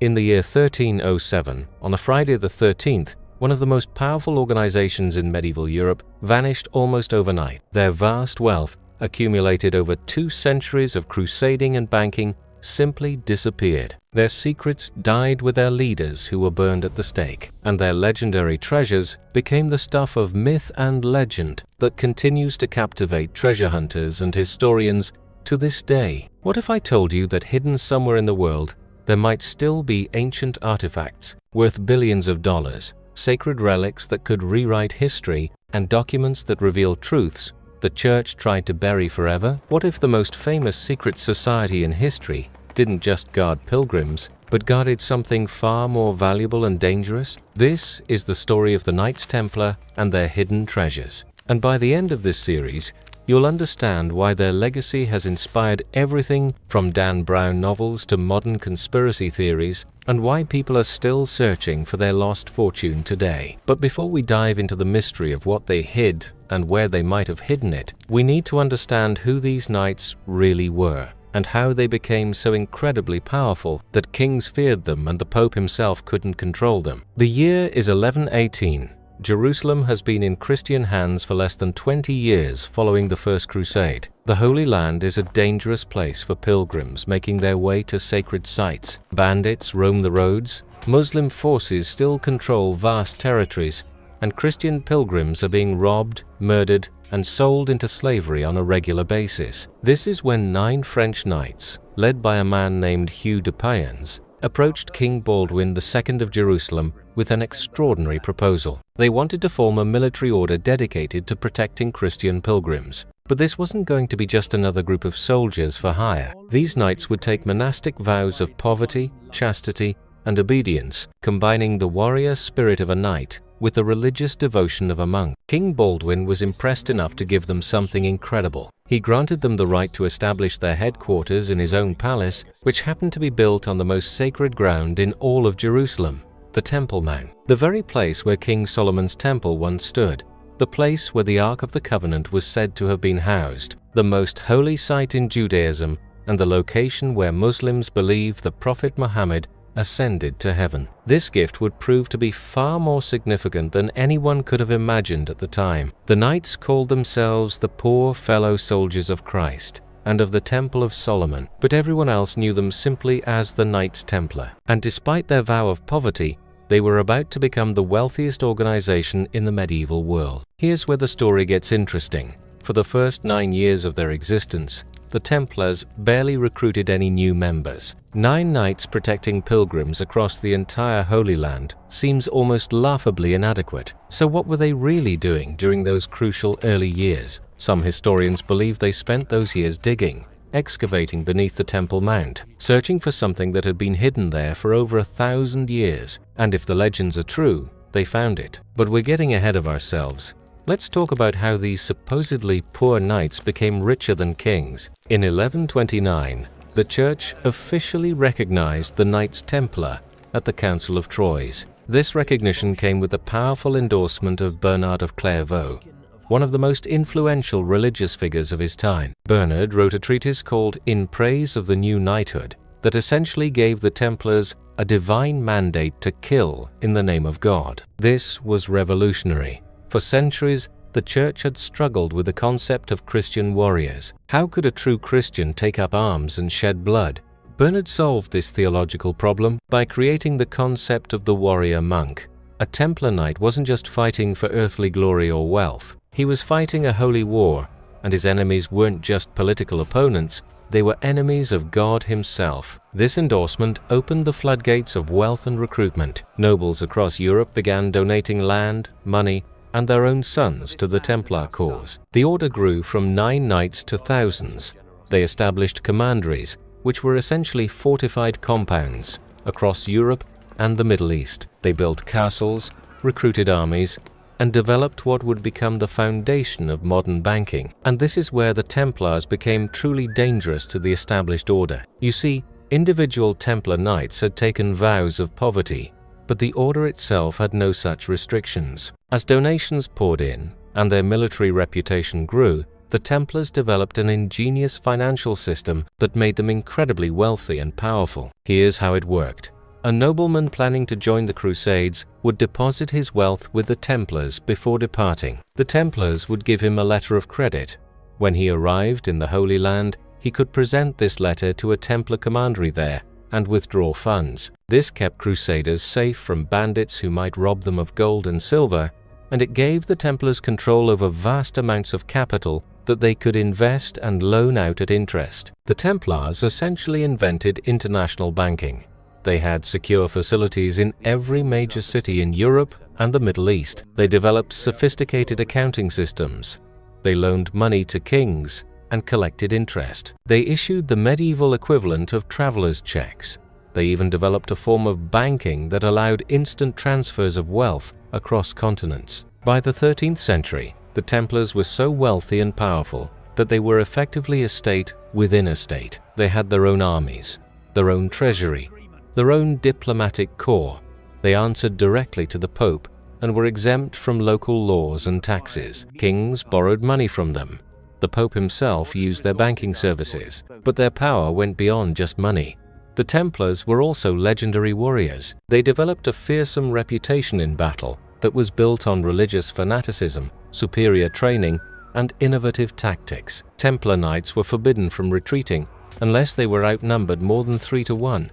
In the year 1307, on a Friday the 13th, one of the most powerful organizations in medieval Europe vanished almost overnight. Their vast wealth, accumulated over 2 centuries of crusading and banking, simply disappeared. Their secrets died with their leaders who were burned at the stake, and their legendary treasures became the stuff of myth and legend that continues to captivate treasure hunters and historians to this day. What if I told you that hidden somewhere in the world there might still be ancient artifacts worth billions of dollars, sacred relics that could rewrite history, and documents that reveal truths the church tried to bury forever? What if the most famous secret society in history didn't just guard pilgrims, but guarded something far more valuable and dangerous? This is the story of the Knights Templar and their hidden treasures. And by the end of this series, you'll understand why their legacy has inspired everything from Dan Brown novels to modern conspiracy theories, and why people are still searching for their lost fortune today. But before we dive into the mystery of what they hid and where they might have hidden it, we need to understand who these knights really were, and how they became so incredibly powerful that kings feared them and the Pope himself couldn't control them. The year is 1118. Jerusalem has been in Christian hands for less than 20 years following the First Crusade. The Holy Land is a dangerous place for pilgrims making their way to sacred sites. Bandits roam the roads, Muslim forces still control vast territories, and Christian pilgrims are being robbed, murdered, and sold into slavery on a regular basis. This is when 9 French knights, led by a man named Hugh de Payens, approached King Baldwin II of Jerusalem with an extraordinary proposal. They wanted to form a military order dedicated to protecting Christian pilgrims. But this wasn't going to be just another group of soldiers for hire. These knights would take monastic vows of poverty, chastity, and obedience, combining the warrior spirit of a knight with the religious devotion of a monk. King Baldwin was impressed enough to give them something incredible. He granted them the right to establish their headquarters in his own palace, which happened to be built on the most sacred ground in all of Jerusalem, the Temple Mount, the very place where King Solomon's temple once stood, the place where the Ark of the Covenant was said to have been housed, the most holy site in Judaism, and the location where Muslims believe the Prophet Muhammad ascended to heaven. This gift would prove to be far more significant than anyone could have imagined at the time. The knights called themselves the poor fellow soldiers of Christ and of the Temple of Solomon, but everyone else knew them simply as the Knights Templar. And despite their vow of poverty, they were about to become the wealthiest organization in the medieval world. Here's where the story gets interesting. For the first 9 years of their existence, the Templars barely recruited any new members. 9 knights protecting pilgrims across the entire Holy Land seems almost laughably inadequate. So what were they really doing during those crucial early years? Some historians believe they spent those years digging, excavating beneath the Temple Mount, searching for something that had been hidden there for over 1,000 years. And if the legends are true, they found it. But we're getting ahead of ourselves. Let's talk about how these supposedly poor knights became richer than kings. In 1129, the Church officially recognized the Knights Templar at the Council of Troyes. This recognition came with the powerful endorsement of Bernard of Clairvaux, one of the most influential religious figures of his time. Bernard wrote a treatise called In Praise of the New Knighthood that essentially gave the Templars a divine mandate to kill in the name of God. This was revolutionary. For centuries, the Church had struggled with the concept of Christian warriors. How could a true Christian take up arms and shed blood? Bernard solved this theological problem by creating the concept of the warrior monk. A Templar knight wasn't just fighting for earthly glory or wealth. He was fighting a holy war, and his enemies weren't just political opponents, they were enemies of God himself. This endorsement opened the floodgates of wealth and recruitment. Nobles across Europe began donating land, money, and their own sons to the Templar cause. The order grew from 9 knights to thousands. They established commanderies, which were essentially fortified compounds, across Europe and the Middle East. They built castles, recruited armies, and developed what would become the foundation of modern banking. And this is where the Templars became truly dangerous to the established order. You see, individual Templar knights had taken vows of poverty, but the order itself had no such restrictions. As donations poured in and their military reputation grew, the Templars developed an ingenious financial system that made them incredibly wealthy and powerful. Here's how it worked. A nobleman planning to join the Crusades would deposit his wealth with the Templars before departing. The Templars would give him a letter of credit. When he arrived in the Holy Land, he could present this letter to a Templar commandery there and withdraw funds. This kept Crusaders safe from bandits who might rob them of gold and silver, and it gave the Templars control over vast amounts of capital that they could invest and loan out at interest. The Templars essentially invented international banking. They had secure facilities in every major city in Europe and the Middle East. They developed sophisticated accounting systems. They loaned money to kings and collected interest. They issued the medieval equivalent of travelers' checks. They even developed a form of banking that allowed instant transfers of wealth across continents. By the 13th century, the Templars were so wealthy and powerful that they were effectively a state within a state. They had their own armies, their own treasury, their own diplomatic corps. They answered directly to the Pope and were exempt from local laws and taxes. Kings borrowed money from them. The Pope himself used their banking services, but their power went beyond just money. The Templars were also legendary warriors. They developed a fearsome reputation in battle that was built on religious fanaticism, superior training, and innovative tactics. Templar knights were forbidden from retreating unless they were outnumbered more than 3 to 1.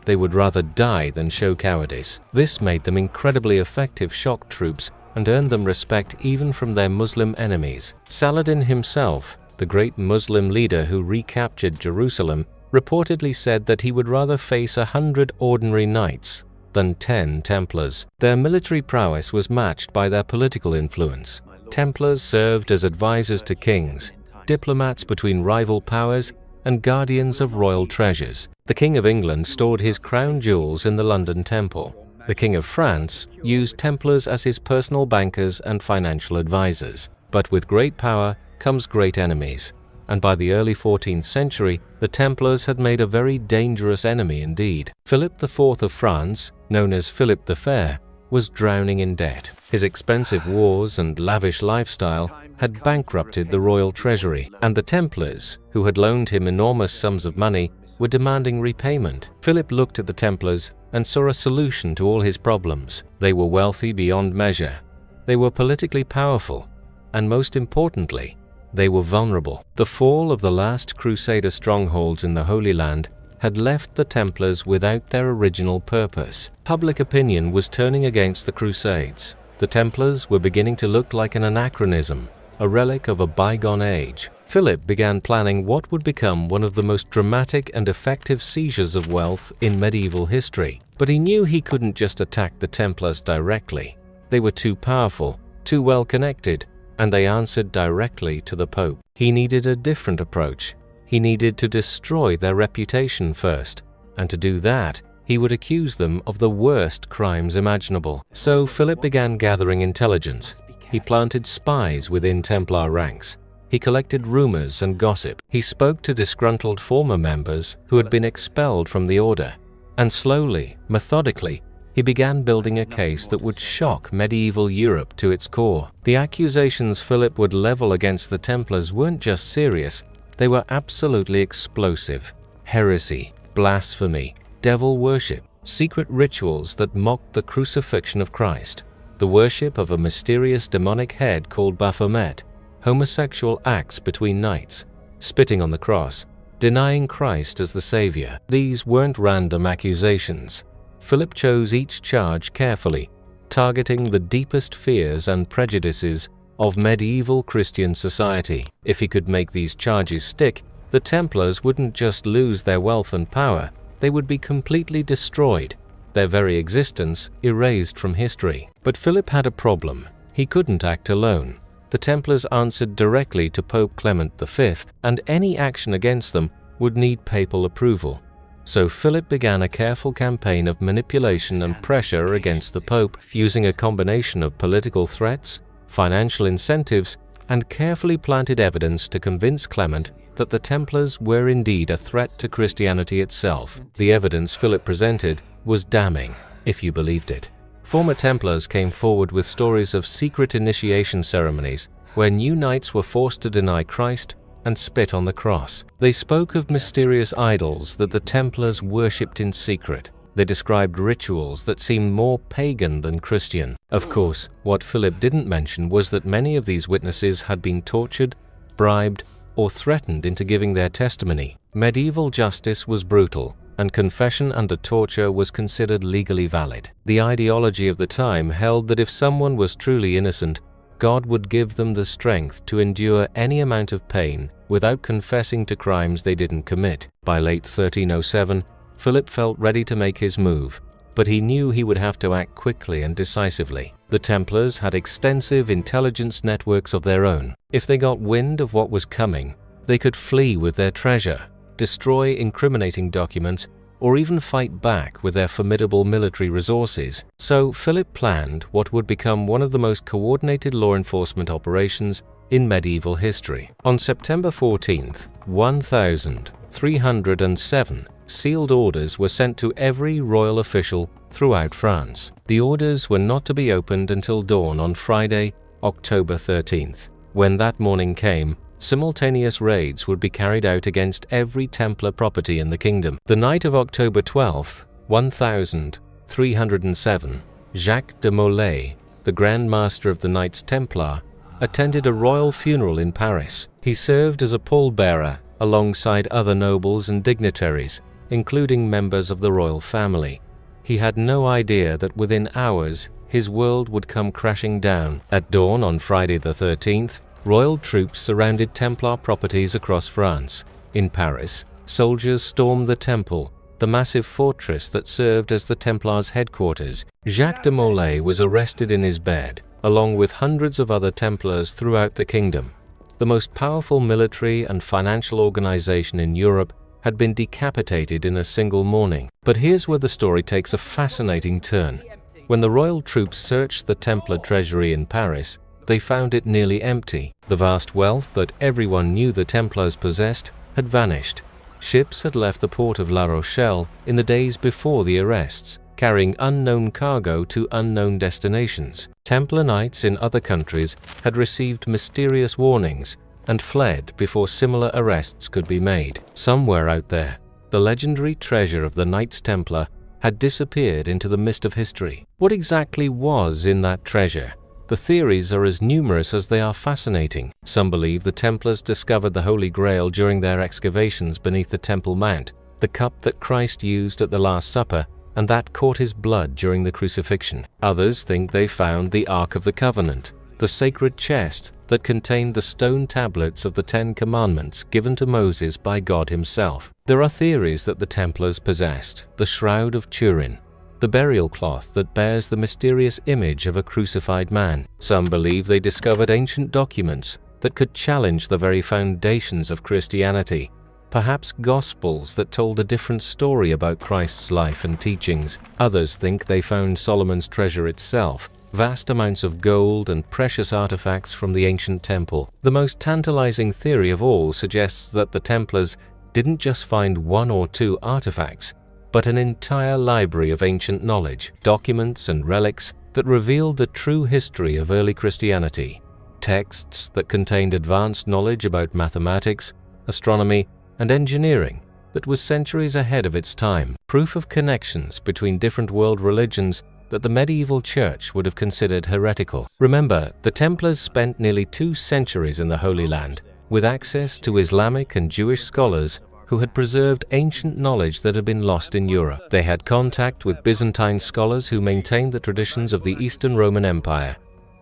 They would rather die than show cowardice. This made them incredibly effective shock troops and earned them respect even from their Muslim enemies. Saladin himself, the great Muslim leader who recaptured Jerusalem, reportedly said that he would rather face 100 ordinary knights than 10 Templars. Their military prowess was matched by their political influence. Templars served as advisors to kings, diplomats between rival powers, and guardians of royal treasures. The King of England stored his crown jewels in the London Temple. The King of France used Templars as his personal bankers and financial advisors. But with great power comes great enemies, and by the early 14th century, the Templars had made a very dangerous enemy indeed. Philip IV of France, known as Philip the Fair, was drowning in debt. His expensive wars and lavish lifestyle had bankrupted the royal treasury, and the Templars, who had loaned him enormous sums of money, were demanding repayment. Philip looked at the Templars and saw a solution to all his problems. They were wealthy beyond measure. They were politically powerful, and most importantly, they were vulnerable. The fall of the last Crusader strongholds in the Holy Land had left the Templars without their original purpose. Public opinion was turning against the Crusades. The Templars were beginning to look like an anachronism, a relic of a bygone age. Philip began planning what would become one of the most dramatic and effective seizures of wealth in medieval history. But he knew he couldn't just attack the Templars directly. They were too powerful, too well connected, and they answered directly to the Pope. He needed a different approach. He needed to destroy their reputation first, and to do that, he would accuse them of the worst crimes imaginable. So Philip began gathering intelligence. He planted spies within Templar ranks. He collected rumors and gossip. He spoke to disgruntled former members who had been expelled from the order. And slowly, methodically, he began building a case that would shock medieval Europe to its core. The accusations Philip would level against the Templars weren't just serious, they were absolutely explosive. Heresy, blasphemy, devil worship, secret rituals that mocked the crucifixion of Christ, the worship of a mysterious demonic head called Baphomet, homosexual acts between knights, spitting on the cross, denying Christ as the Savior. These weren't random accusations. Philip chose each charge carefully, targeting the deepest fears and prejudices of medieval Christian society. If he could make these charges stick, the Templars wouldn't just lose their wealth and power, they would be completely destroyed, their very existence erased from history. But Philip had a problem. He couldn't act alone. The Templars answered directly to Pope Clement V, and any action against them would need papal approval. So Philip began a careful campaign of manipulation and pressure against the Pope, using a combination of political threats, financial incentives, and carefully planted evidence to convince Clement that the Templars were indeed a threat to Christianity itself. The evidence Philip presented was damning, if you believed it. Former Templars came forward with stories of secret initiation ceremonies where new knights were forced to deny Christ and spit on the cross. They spoke of mysterious idols that the Templars worshipped in secret. They described rituals that seemed more pagan than Christian. Of course, what Philip didn't mention was that many of these witnesses had been tortured, bribed, or threatened into giving their testimony. Medieval justice was brutal, and confession under torture was considered legally valid. The ideology of the time held that if someone was truly innocent, God would give them the strength to endure any amount of pain without confessing to crimes they didn't commit. By late 1307, Philip felt ready to make his move, but he knew he would have to act quickly and decisively. The Templars had extensive intelligence networks of their own. If they got wind of what was coming, they could flee with their treasure, destroy incriminating documents, or even fight back with their formidable military resources. So Philip planned what would become one of the most coordinated law enforcement operations in medieval history. On September 14th, 1307 sealed orders were sent to every royal official throughout France. The orders were not to be opened until dawn on Friday, October 13th. When that morning came, simultaneous raids would be carried out against every Templar property in the kingdom. The night of October 12th, 1307, Jacques de Molay, the Grand Master of the Knights Templar, attended a royal funeral in Paris. He served as a pallbearer alongside other nobles and dignitaries, including members of the royal family. He had no idea that within hours his world would come crashing down. At dawn on Friday the 13th, royal troops surrounded Templar properties across France. In Paris, soldiers stormed the Temple, the massive fortress that served as the Templars' headquarters. Jacques de Molay was arrested in his bed, along with hundreds of other Templars throughout the kingdom. The most powerful military and financial organization in Europe had been decapitated in a single morning. But here's where the story takes a fascinating turn. When the royal troops searched the Templar treasury in Paris, they found it nearly empty. The vast wealth that everyone knew the Templars possessed had vanished. Ships had left the port of La Rochelle in the days before the arrests, carrying unknown cargo to unknown destinations. Templar knights in other countries had received mysterious warnings and fled before similar arrests could be made. Somewhere out there, the legendary treasure of the Knights Templar had disappeared into the mist of history. What exactly was in that treasure? The theories are as numerous as they are fascinating. Some believe the Templars discovered the Holy Grail during their excavations beneath the Temple Mount, the cup that Christ used at the Last Supper and that caught his blood during the crucifixion. Others think they found the Ark of the Covenant, the sacred chest that contained the stone tablets of the 10 Commandments given to Moses by God himself. There are theories that the Templars possessed the Shroud of Turin, the burial cloth that bears the mysterious image of a crucified man. Some believe they discovered ancient documents that could challenge the very foundations of Christianity, perhaps Gospels that told a different story about Christ's life and teachings. Others think they found Solomon's treasure itself, vast amounts of gold and precious artifacts from the ancient temple. The most tantalizing theory of all suggests that the Templars didn't just find 1 or 2 artifacts, but an entire library of ancient knowledge, documents and relics that revealed the true history of early Christianity. Texts that contained advanced knowledge about mathematics, astronomy, and engineering that was centuries ahead of its time. Proof of connections between different world religions that the medieval church would have considered heretical. Remember, the Templars spent nearly 2 centuries in the Holy Land, with access to Islamic and Jewish scholars who had preserved ancient knowledge that had been lost in Europe. They had contact with Byzantine scholars who maintained the traditions of the Eastern Roman Empire.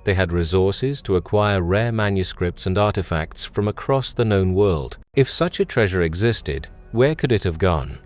They had resources to acquire rare manuscripts and artifacts from across the known world. If such a treasure existed, where could it have gone?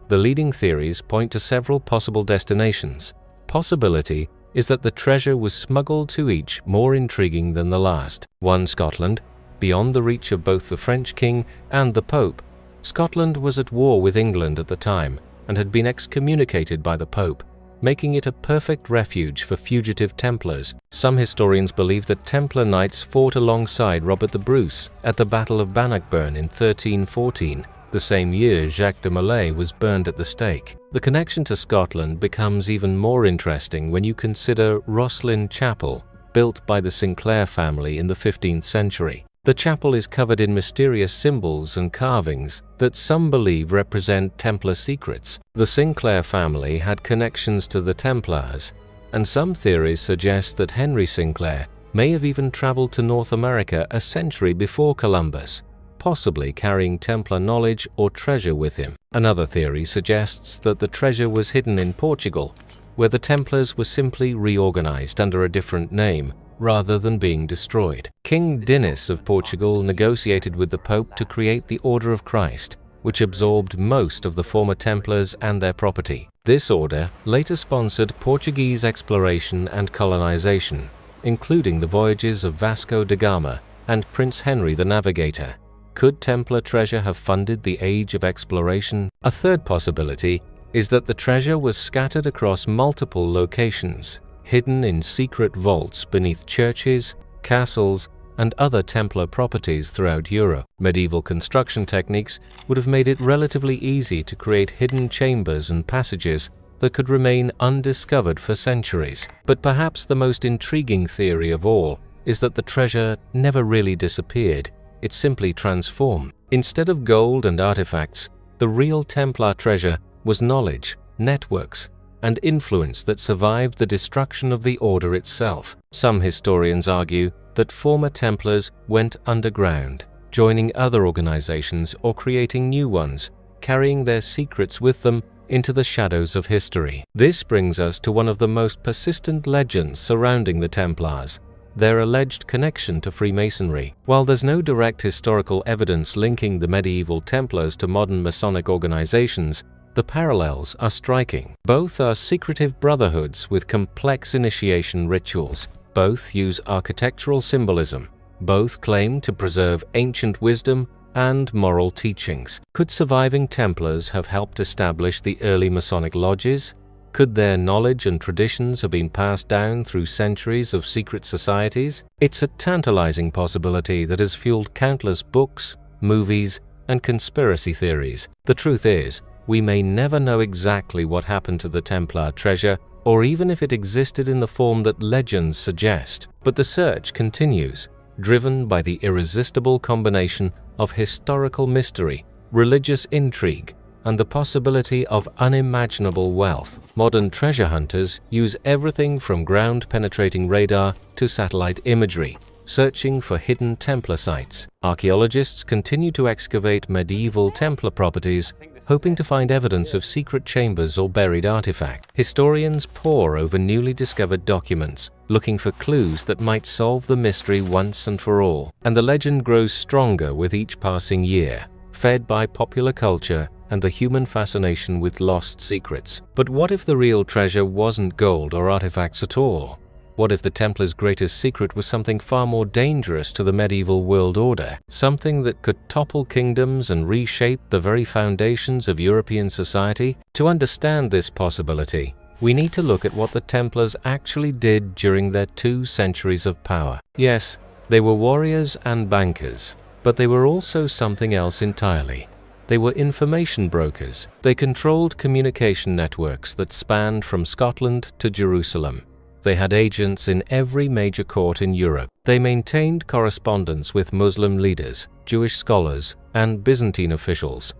The leading theories point to several possible destinations. Possibility is that the treasure was smuggled to each more intriguing than the last. 1. Scotland. Beyond the reach of both the French king and the Pope, Scotland was at war with England at the time and had been excommunicated by the Pope, making it a perfect refuge for fugitive Templars. Some historians believe that Templar knights fought alongside Robert the Bruce at the Battle of Bannockburn in 1314, the same year Jacques de Molay was burned at the stake. The connection to Scotland becomes even more interesting when you consider Rosslyn Chapel, built by the Sinclair family in the 15th century. The chapel is covered in mysterious symbols and carvings that some believe represent Templar secrets. The Sinclair family had connections to the Templars, and some theories suggest that Henry Sinclair may have even traveled to North America a century before Columbus, possibly carrying Templar knowledge or treasure with him. Another theory suggests that the treasure was hidden in Portugal, where the Templars were simply reorganized under a different name rather than being destroyed. King Dinis of Portugal negotiated with the Pope to create the Order of Christ, which absorbed most of the former Templars and their property. This order later sponsored Portuguese exploration and colonization, including the voyages of Vasco da Gama and Prince Henry the Navigator. Could Templar treasure have funded the age of exploration? A third possibility is that the treasure was scattered across multiple locations, hidden in secret vaults beneath churches, castles, and other Templar properties throughout Europe. Medieval construction techniques would have made it relatively easy to create hidden chambers and passages that could remain undiscovered for centuries. But perhaps the most intriguing theory of all is that the treasure never really disappeared. It simply transformed. Instead of gold and artifacts, the real Templar treasure was knowledge, networks, and influence that survived the destruction of the order itself. Some historians argue that former Templars went underground, joining other organizations or creating new ones, carrying their secrets with them into the shadows of history. This brings us to one of the most persistent legends surrounding the Templars, their alleged connection to Freemasonry. While there's no direct historical evidence linking the medieval Templars to modern Masonic organizations, the parallels are striking. Both are secretive brotherhoods with complex initiation rituals. Both use architectural symbolism. Both claim to preserve ancient wisdom and moral teachings. Could surviving Templars have helped establish the early Masonic lodges? Could their knowledge and traditions have been passed down through centuries of secret societies? It's a tantalizing possibility that has fueled countless books, movies, and conspiracy theories. The truth is, we may never know exactly what happened to the Templar treasure, or even if it existed in the form that legends suggest. But the search continues, driven by the irresistible combination of historical mystery, religious intrigue, and the possibility of unimaginable wealth. Modern treasure hunters use everything from ground-penetrating radar to satellite imagery, searching for hidden Templar sites. Archaeologists continue to excavate medieval Templar properties, hoping to find evidence of secret chambers or buried artifacts. Historians pore over newly discovered documents, looking for clues that might solve the mystery once and for all. And the legend grows stronger with each passing year, fed by popular culture and the human fascination with lost secrets. But what if the real treasure wasn't gold or artifacts at all? What if the Templars' greatest secret was something far more dangerous to the medieval world order? Something that could topple kingdoms and reshape the very foundations of European society? To understand this possibility, we need to look at what the Templars actually did during their 2 centuries of power. Yes, they were warriors and bankers, but they were also something else entirely. They were information brokers. They controlled communication networks that spanned from Scotland to Jerusalem. They had agents in every major court in Europe. They maintained correspondence with Muslim leaders, Jewish scholars, and Byzantine officials.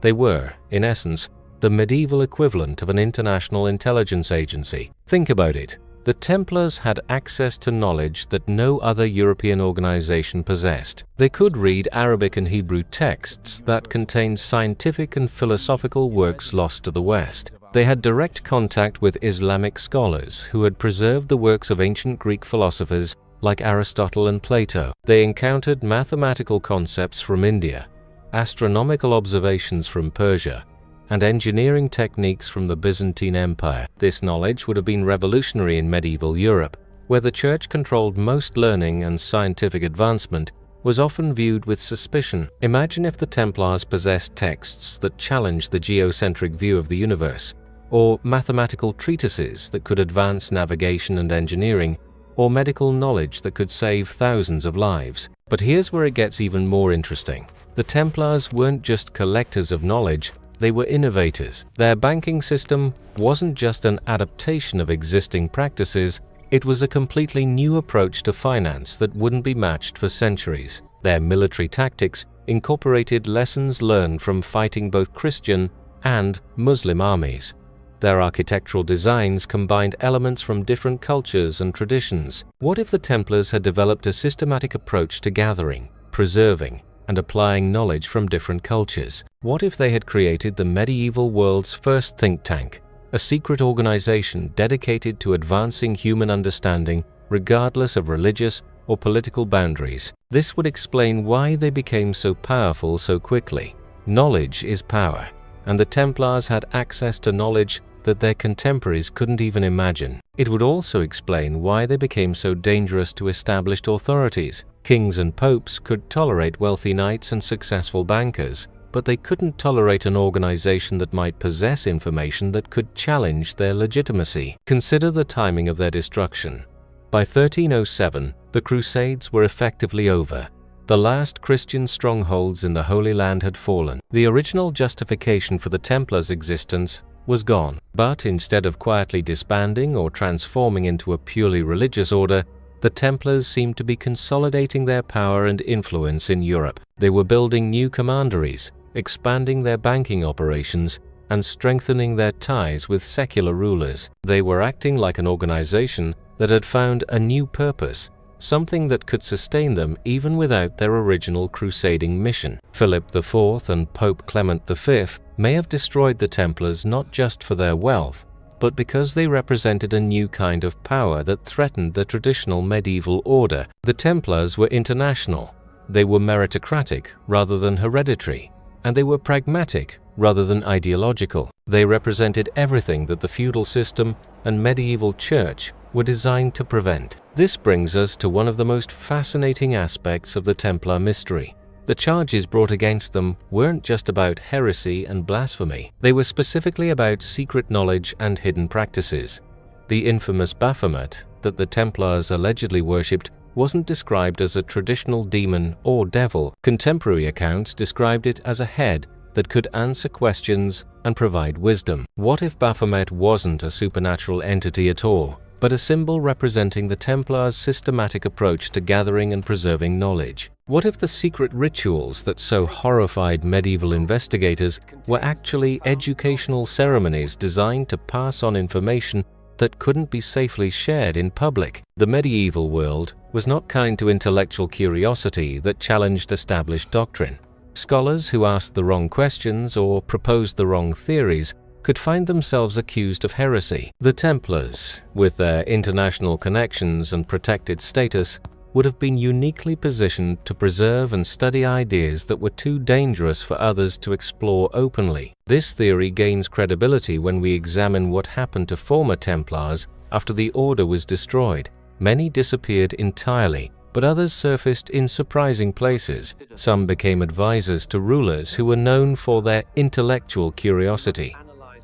They were, in essence, the medieval equivalent of an international intelligence agency. Think about it. The Templars had access to knowledge that no other European organization possessed. They could read Arabic and Hebrew texts that contained scientific and philosophical works lost to the West. They had direct contact with Islamic scholars who had preserved the works of ancient Greek philosophers like Aristotle and Plato. They encountered mathematical concepts from India, astronomical observations from Persia, and engineering techniques from the Byzantine Empire. This knowledge would have been revolutionary in medieval Europe, where the Church controlled most learning and scientific advancement was often viewed with suspicion. Imagine if the Templars possessed texts that challenged the geocentric view of the universe, or mathematical treatises that could advance navigation and engineering, or medical knowledge that could save thousands of lives. But here's where it gets even more interesting. The Templars weren't just collectors of knowledge, they were innovators. Their banking system wasn't just an adaptation of existing practices, it was a completely new approach to finance that wouldn't be matched for centuries. Their military tactics incorporated lessons learned from fighting both Christian and Muslim armies. Their architectural designs combined elements from different cultures and traditions. What if the Templars had developed a systematic approach to gathering, preserving, and applying knowledge from different cultures? What if they had created the medieval world's first think tank, a secret organization dedicated to advancing human understanding regardless of religious or political boundaries? This would explain why they became so powerful so quickly. Knowledge is power, and the Templars had access to knowledge that their contemporaries couldn't even imagine. It would also explain why they became so dangerous to established authorities. Kings and popes could tolerate wealthy knights and successful bankers, but they couldn't tolerate an organization that might possess information that could challenge their legitimacy. Consider the timing of their destruction. By 1307, the Crusades were effectively over. The last Christian strongholds in the Holy Land had fallen. The original justification for the Templars' existence was gone, but instead of quietly disbanding or transforming into a purely religious order, the Templars seemed to be consolidating their power and influence in Europe. They were building new commanderies, expanding their banking operations, and strengthening their ties with secular rulers. They were acting like an organization that had found a new purpose, something that could sustain them even without their original crusading mission. Philip IV and Pope Clement V may have destroyed the Templars not just for their wealth, but because they represented a new kind of power that threatened the traditional medieval order. The Templars were international. They were meritocratic rather than hereditary, and they were pragmatic rather than ideological. They represented everything that the feudal system and medieval church were designed to prevent. This brings us to one of the most fascinating aspects of the Templar mystery. The charges brought against them weren't just about heresy and blasphemy. They were specifically about secret knowledge and hidden practices. The infamous Baphomet that the Templars allegedly worshipped wasn't described as a traditional demon or devil. Contemporary accounts described it as a head that could answer questions and provide wisdom. What if Baphomet wasn't a supernatural entity at all, but a symbol representing the Templars' systematic approach to gathering and preserving knowledge? What if the secret rituals that so horrified medieval investigators were actually educational ceremonies designed to pass on information that couldn't be safely shared in public? The medieval world was not kind to intellectual curiosity that challenged established doctrine. Scholars who asked the wrong questions or proposed the wrong theories could find themselves accused of heresy. The Templars, with their international connections and protected status, would have been uniquely positioned to preserve and study ideas that were too dangerous for others to explore openly. This theory gains credibility when we examine what happened to former Templars after the order was destroyed. Many disappeared entirely, but others surfaced in surprising places. Some became advisors to rulers who were known for their intellectual curiosity.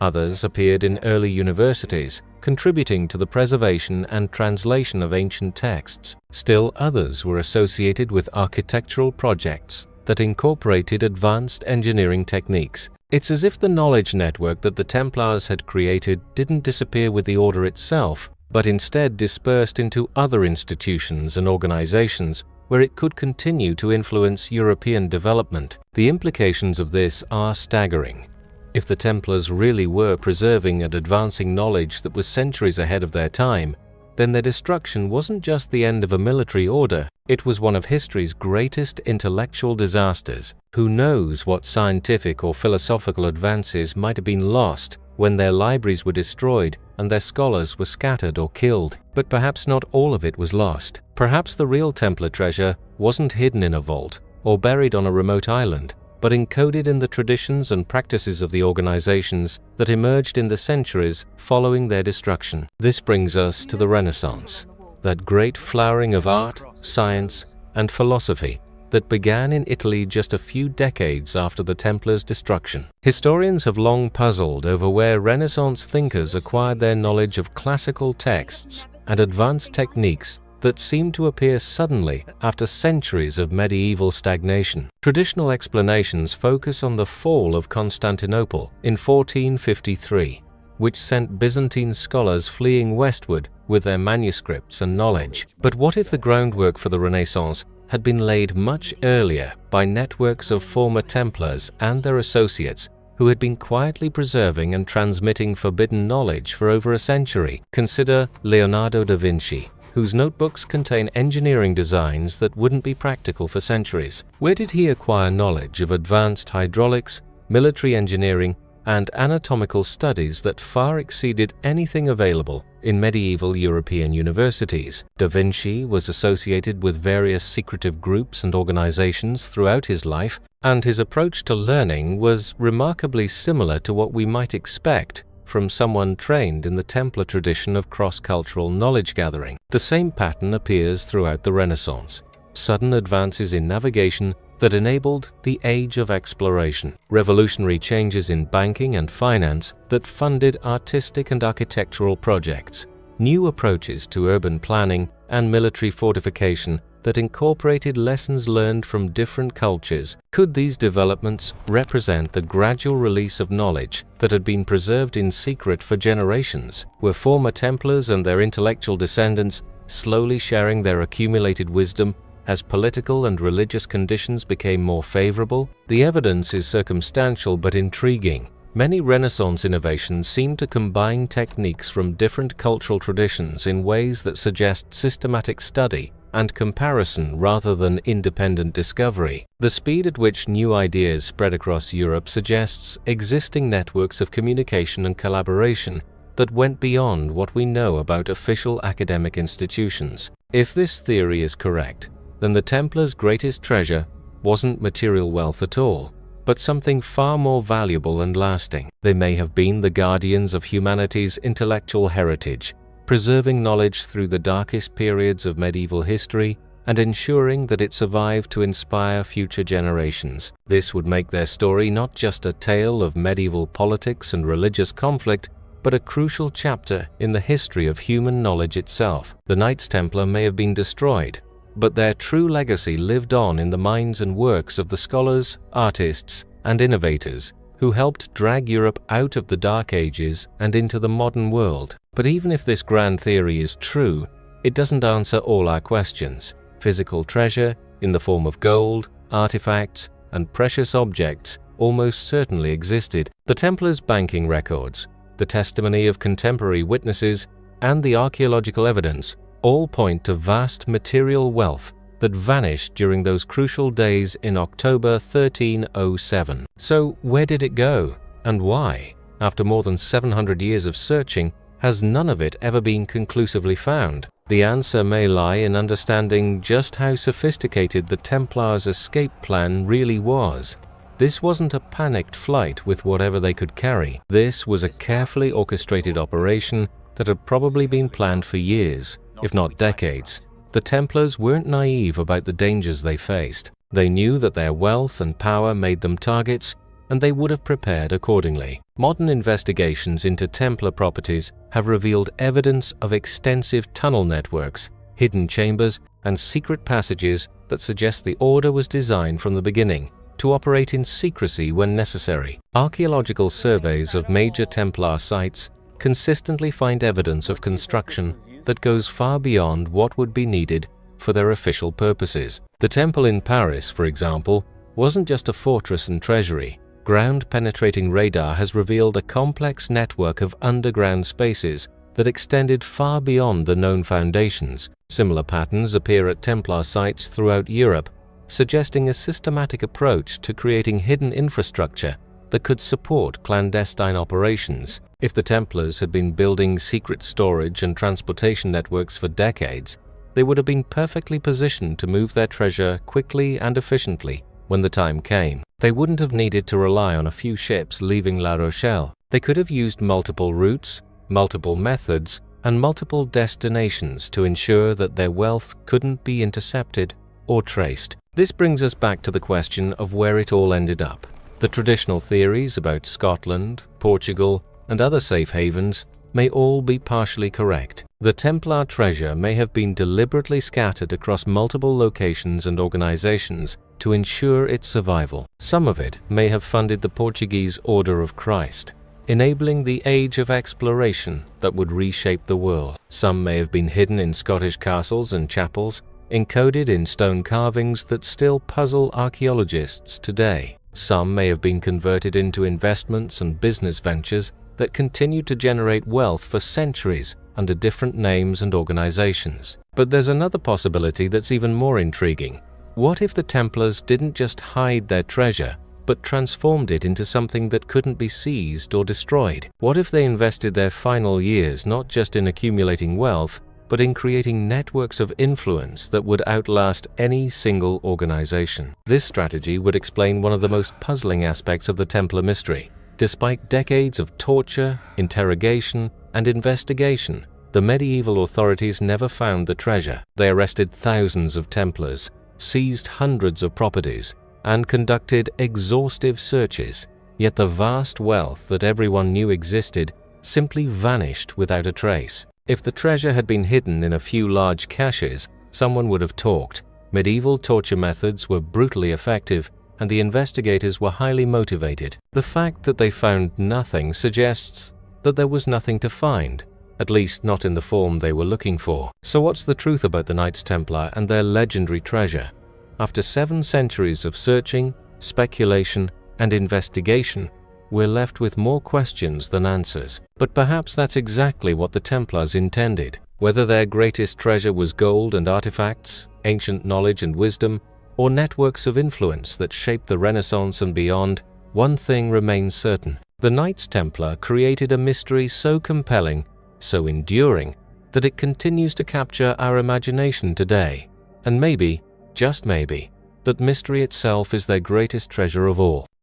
Others appeared in early universities, contributing to the preservation and translation of ancient texts. Still others were associated with architectural projects that incorporated advanced engineering techniques. It's as if the knowledge network that the Templars had created didn't disappear with the order itself, but instead dispersed into other institutions and organizations where it could continue to influence European development. The implications of this are staggering. If the Templars really were preserving and advancing knowledge that was centuries ahead of their time, then their destruction wasn't just the end of a military order, it was one of history's greatest intellectual disasters. Who knows what scientific or philosophical advances might have been lost when their libraries were destroyed and their scholars were scattered or killed. But perhaps not all of it was lost. Perhaps the real Templar treasure wasn't hidden in a vault or buried on a remote island, but encoded in the traditions and practices of the organizations that emerged in the centuries following their destruction. This brings us to the Renaissance, that great flowering of art, science, and philosophy that began in Italy just a few decades after the Templars' destruction. Historians have long puzzled over where Renaissance thinkers acquired their knowledge of classical texts and advanced techniques that seemed to appear suddenly after centuries of medieval stagnation. Traditional explanations focus on the fall of Constantinople in 1453, which sent Byzantine scholars fleeing westward with their manuscripts and knowledge. But what if the groundwork for the Renaissance had been laid much earlier by networks of former Templars and their associates who had been quietly preserving and transmitting forbidden knowledge for over a century. Consider Leonardo da Vinci, whose notebooks contain engineering designs that wouldn't be practical for centuries. Where did he acquire knowledge of advanced hydraulics, military engineering, and anatomical studies that far exceeded anything available in medieval European universities? Da Vinci was associated with various secretive groups and organizations throughout his life, and his approach to learning was remarkably similar to what we might expect from someone trained in the Templar tradition of cross-cultural knowledge gathering. The same pattern appears throughout the Renaissance. Sudden advances in navigation that enabled the age of exploration, revolutionary changes in banking and finance that funded artistic and architectural projects, new approaches to urban planning and military fortification that incorporated lessons learned from different cultures. Could these developments represent the gradual release of knowledge that had been preserved in secret for generations? Were former Templars and their intellectual descendants slowly sharing their accumulated wisdom as political and religious conditions became more favorable? The evidence is circumstantial but intriguing. Many Renaissance innovations seem to combine techniques from different cultural traditions in ways that suggest systematic study and comparison rather than independent discovery. The speed at which new ideas spread across Europe suggests existing networks of communication and collaboration that went beyond what we know about official academic institutions. If this theory is correct, then the Templars' greatest treasure wasn't material wealth at all, but something far more valuable and lasting. They may have been the guardians of humanity's intellectual heritage, preserving knowledge through the darkest periods of medieval history and ensuring that it survived to inspire future generations. This would make their story not just a tale of medieval politics and religious conflict, but a crucial chapter in the history of human knowledge itself. The Knights Templar may have been destroyed, but their true legacy lived on in the minds and works of the scholars, artists, and innovators who helped drag Europe out of the Dark Ages and into the modern world. But even if this grand theory is true, it doesn't answer all our questions. Physical treasure, in the form of gold, artifacts, and precious objects, almost certainly existed. The Templars' banking records, the testimony of contemporary witnesses, and the archaeological evidence all point to vast material wealth that vanished during those crucial days in October 1307. So where did it go, and why? After more than 700 years of searching, has none of it ever been conclusively found? The answer may lie in understanding just how sophisticated the Templars' escape plan really was. This wasn't a panicked flight with whatever they could carry. This was a carefully orchestrated operation that had probably been planned for years, if not decades. The Templars weren't naive about the dangers they faced. They knew that their wealth and power made them targets, and they would have prepared accordingly. Modern investigations into Templar properties have revealed evidence of extensive tunnel networks, hidden chambers, and secret passages that suggest the order was designed from the beginning to operate in secrecy when necessary. Archaeological surveys of major Templar sites consistently find evidence of construction that goes far beyond what would be needed for their official purposes. The temple in Paris, for example, wasn't just a fortress and treasury. Ground-penetrating radar has revealed a complex network of underground spaces that extended far beyond the known foundations. Similar patterns appear at Templar sites throughout Europe, suggesting a systematic approach to creating hidden infrastructure that could support clandestine operations. If the Templars had been building secret storage and transportation networks for decades, they would have been perfectly positioned to move their treasure quickly and efficiently when the time came. They wouldn't have needed to rely on a few ships leaving La Rochelle. They could have used multiple routes, multiple methods, and multiple destinations to ensure that their wealth couldn't be intercepted or traced. This brings us back to the question of where it all ended up. The traditional theories about Scotland, Portugal, and other safe havens may all be partially correct. The Templar treasure may have been deliberately scattered across multiple locations and organizations to ensure its survival. Some of it may have funded the Portuguese Order of Christ, enabling the age of exploration that would reshape the world. Some may have been hidden in Scottish castles and chapels, encoded in stone carvings that still puzzle archaeologists today. Some may have been converted into investments and business ventures that continue to generate wealth for centuries under different names and organizations. But there's another possibility that's even more intriguing. What if the Templars didn't just hide their treasure, but transformed it into something that couldn't be seized or destroyed? What if they invested their final years not just in accumulating wealth, but in creating networks of influence that would outlast any single organization? This strategy would explain one of the most puzzling aspects of the Templar mystery. Despite decades of torture, interrogation, and investigation, the medieval authorities never found the treasure. They arrested thousands of Templars, seized hundreds of properties, and conducted exhaustive searches, yet the vast wealth that everyone knew existed simply vanished without a trace. If the treasure had been hidden in a few large caches, someone would have talked. Medieval torture methods were brutally effective, and the investigators were highly motivated. The fact that they found nothing suggests that there was nothing to find, at least not in the form they were looking for. So what's the truth about the Knights Templar and their legendary treasure? After 7 centuries of searching, speculation, and investigation, we're left with more questions than answers. But perhaps that's exactly what the Templars intended. Whether their greatest treasure was gold and artifacts, ancient knowledge and wisdom, or networks of influence that shaped the Renaissance and beyond, one thing remains certain. The Knights Templar created a mystery so compelling, so enduring, that it continues to capture our imagination today. And maybe, just maybe, that mystery itself is their greatest treasure of all.